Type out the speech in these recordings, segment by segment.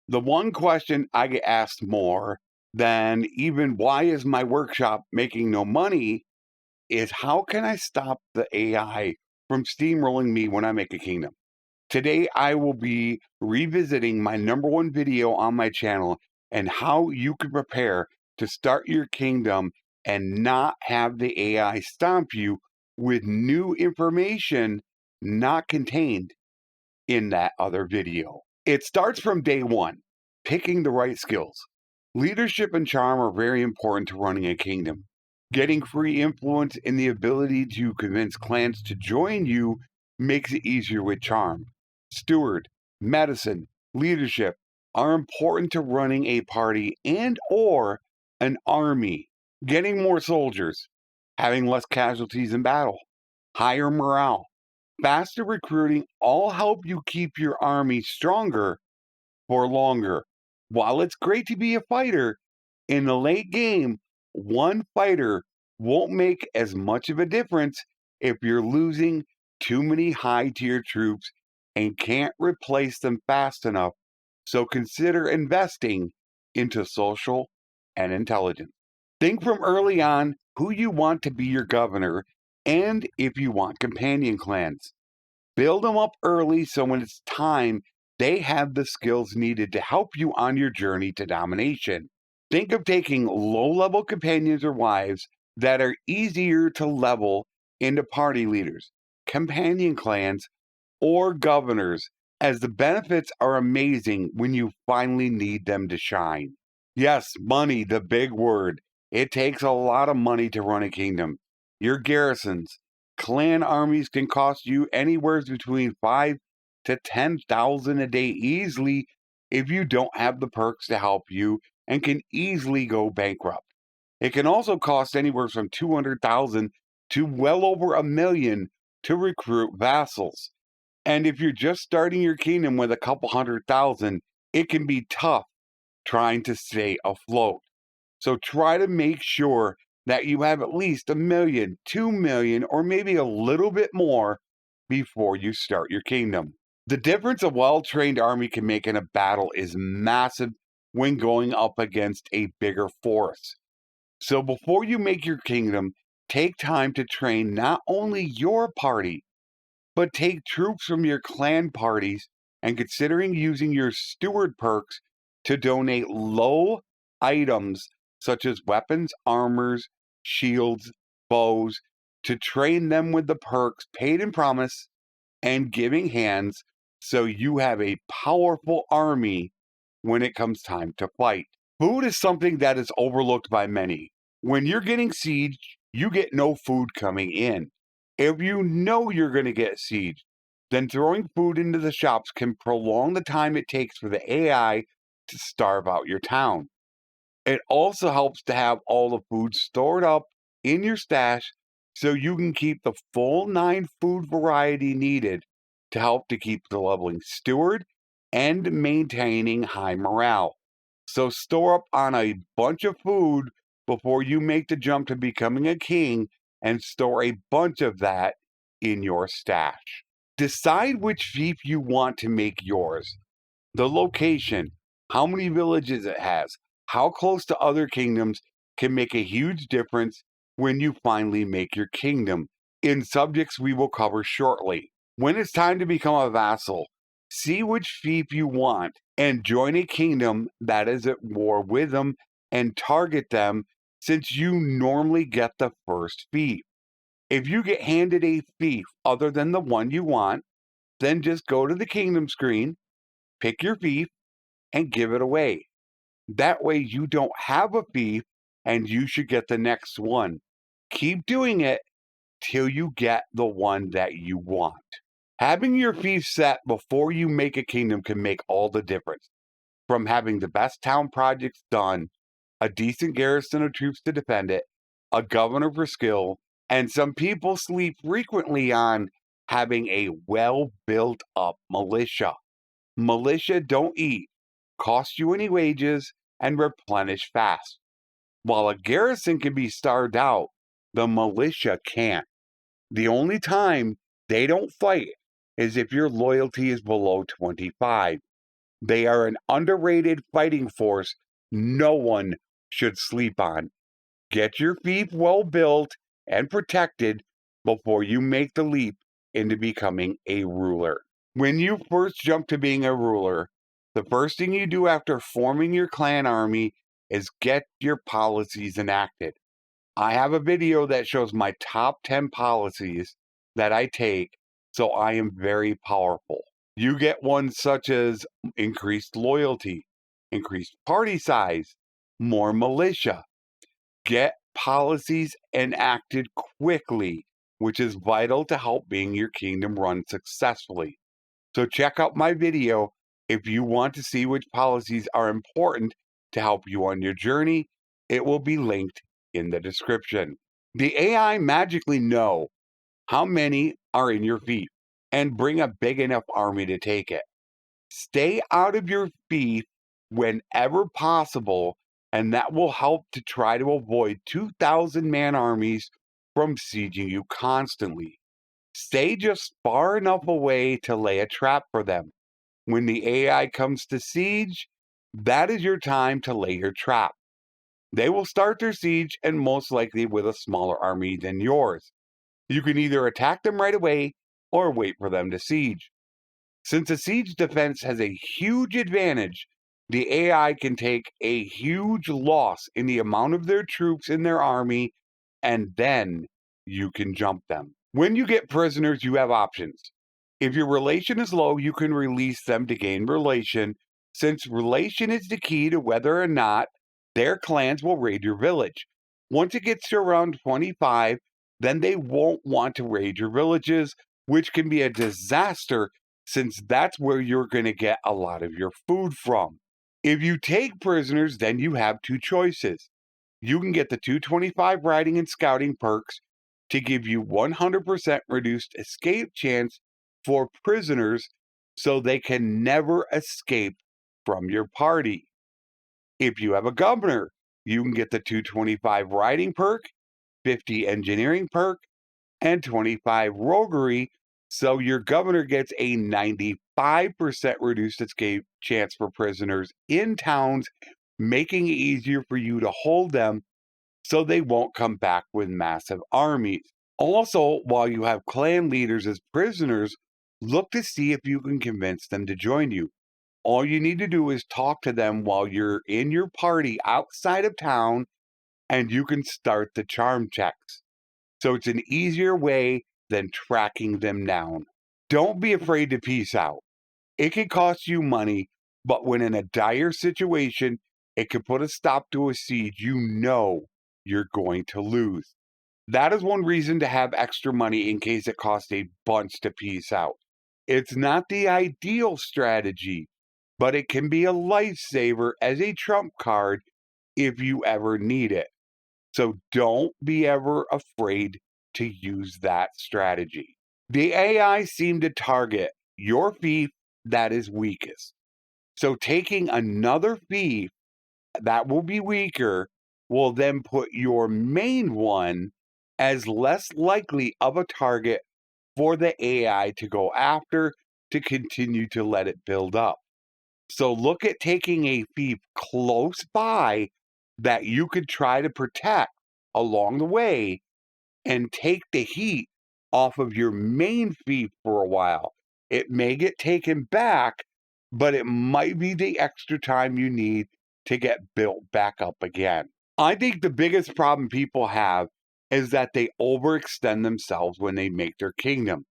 The one question I get asked more than even why is my workshop making no money is how can I stop the AI from steamrolling me when I make a kingdom? Today, I will be revisiting my #1 video on my channel and how you can prepare to start your kingdom and not have the AI stomp you with new information not contained in that other video. It starts from day one, picking the right skills. Leadership and charm are very important to running a kingdom. Getting free influence and the ability to convince clans to join you makes it easier with charm. Steward, medicine, leadership are important to running a party and or an army. Getting more soldiers, having less casualties in battle, higher morale, faster recruiting all help you keep your army stronger for longer. While it's great to be a fighter, in the late game, one fighter won't make as much of a difference if you're losing too many high tier troops and can't replace them fast enough. So consider investing into social and intelligence. Think from early on who you want to be your governor and if you want companion clans. Build them up early so when it's time, they have the skills needed to help you on your journey to domination. Think of taking low level companions or wives that are easier to level into party leaders, companion clans, or governors, as the benefits are amazing when you finally need them to shine. Yes, money, the big word. It takes a lot of money to run a kingdom. Your garrisons, clan armies can cost you anywhere between 5 to 10,000 a day easily if you don't have the perks to help you and can easily go bankrupt. It can also cost anywhere from 200,000 to well over a million to recruit vassals. And if you're just starting your kingdom with a couple 100,000, it can be tough trying to stay afloat. So try to make sure that you have at least 1,000,000, 2,000,000, or maybe a little bit more before you start your kingdom. The difference a well-trained army can make in a battle is massive when going up against a bigger force. So before you make your kingdom, take time to train not only your party, but take troops from your clan parties and considering using your steward perks to donate low items such as weapons, armors, shields, bows, to train them with the perks paid in promise and giving hands so you have a powerful army when it comes time to fight. Food is something that is overlooked by many. When you're getting sieged, you get no food coming in. If you know you're going to get sieged, then throwing food into the shops can prolong the time it takes for the AI to starve out your town. It also helps to have all the food stored up in your stash so you can keep the full 9 food variety needed to help to keep the leveling steward and maintaining high morale. So store up on a bunch of food before you make the jump to becoming a king and store a bunch of that in your stash. Decide which fief you want to make yours, the location, how many villages it has, how close to other kingdoms can make a huge difference when you finally make your kingdom in subjects we will cover shortly. When it's time to become a vassal, see which fief you want and join a kingdom that is at war with them and target them since you normally get the first fief. If you get handed a fief other than the one you want, then just go to the kingdom screen, pick your fief, and give it away. That way you don't have a fief and you should get the next one. Keep doing it till you get the one that you want. Having your fief set before you make a kingdom can make all the difference. From having the best town projects done, a decent garrison of troops to defend it, a governor for skill, and some people sleep frequently on having a well built up militia. Militia don't eat, cost you any wages, and replenish fast. While a garrison can be starved out, the militia can't. The only time they don't fight is if your loyalty is below 25. They are an underrated fighting force no one should sleep on. Get your fief well built and protected before you make the leap into becoming a ruler. When you first jump to being a ruler, the first thing you do after forming your clan army is get your policies enacted. I have a video that shows my top 10 policies that I take, so I am very powerful. You get ones such as increased loyalty, increased party size, more militia. Get policies enacted quickly, which is vital to help being your kingdom run successfully. So check out my video if you want to see which policies are important to help you on your journey. It will be linked in the description. The AI magically know how many are in your fief and bring a big enough army to take it. Stay out of your fief whenever possible, and that will help to try to avoid 2,000-man armies from sieging you constantly. Stay just far enough away to lay a trap for them. When the AI comes to siege, that is your time to lay your trap. They will start their siege and most likely with a smaller army than yours. You can either attack them right away or wait for them to siege. Since a siege defense has a huge advantage, the AI can take a huge loss in the amount of their troops in their army, and then you can jump them. When you get prisoners, you have options. If your relation is low, you can release them to gain relation, since relation is the key to whether or not their clans will raid your village. Once it gets to around 25, then they won't want to raid your villages, which can be a disaster since that's where you're going to get a lot of your food from. If you take prisoners, then you have two choices. You can get the 225 riding and scouting perks to give you 100% reduced escape chance for prisoners so they can never escape from your party. If you have a governor, you can get the 225 riding perk, 50 engineering perk, and 25 roguery, so your governor gets a 95% reduced escape chance for prisoners in towns, making it easier for you to hold them so they won't come back with massive armies. Also, while you have clan leaders as prisoners, look to see if you can convince them to join you. All you need to do is talk to them while you're in your party outside of town, and you can start the charm checks. So it's an easier way than tracking them down. Don't be afraid to peace out. It can cost you money, but when in a dire situation, it can put a stop to a siege you know you're going to lose. That is one reason to have extra money in case it costs a bunch to peace out. It's not the ideal strategy, but it can be a lifesaver as a trump card if you ever need it. So don't be ever afraid to use that strategy. The AI seem to target your fief that is weakest. So taking another fief that will be weaker will then put your main one as less likely of a target for the AI to go after to continue to let it build up. So look at taking a fief close by that you could try to protect along the way and take the heat off of your main fief for a while. It may get taken back, but it might be the extra time you need to get built back up again. I think the biggest problem people have is that they overextend themselves when they make their kingdom.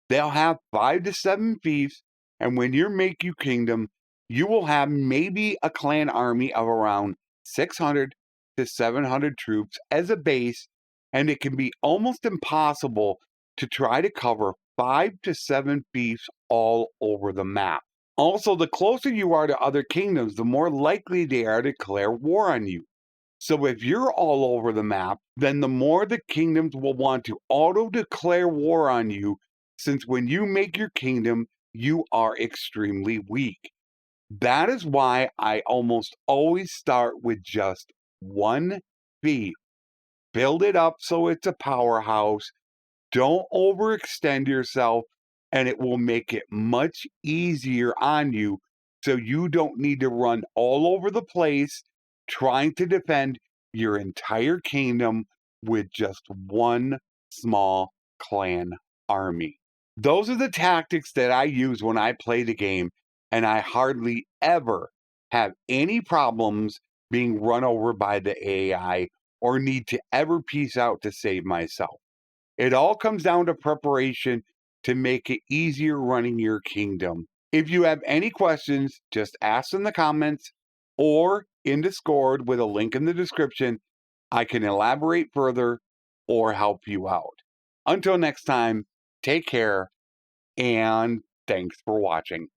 They'll have 5 to 7 fiefs, and when you make your kingdom, you will have maybe a clan army of around 600 to 700 troops as a base, and it can be almost impossible to try to cover 5 to 7 fiefs all over the map. Also, the closer you are to other kingdoms, the more likely they are to declare war on you. So if you're all over the map, then the more the kingdoms will want to auto-declare war on you, since when you make your kingdom, you are extremely weak. That is why I almost always start with just one fief. Build it up so it's a powerhouse. Don't overextend yourself, and it will make it much easier on you so you don't need to run all over the place trying to defend your entire kingdom with just one small clan army. Those are the tactics that I use when I play the game, and I hardly ever have any problems being run over by the AI or need to ever peace out to save myself. It all comes down to preparation to make it easier running your kingdom. If you have any questions, just ask in the comments or in Discord with a link in the description. I can elaborate further or help you out. Until next time, take care and thanks for watching.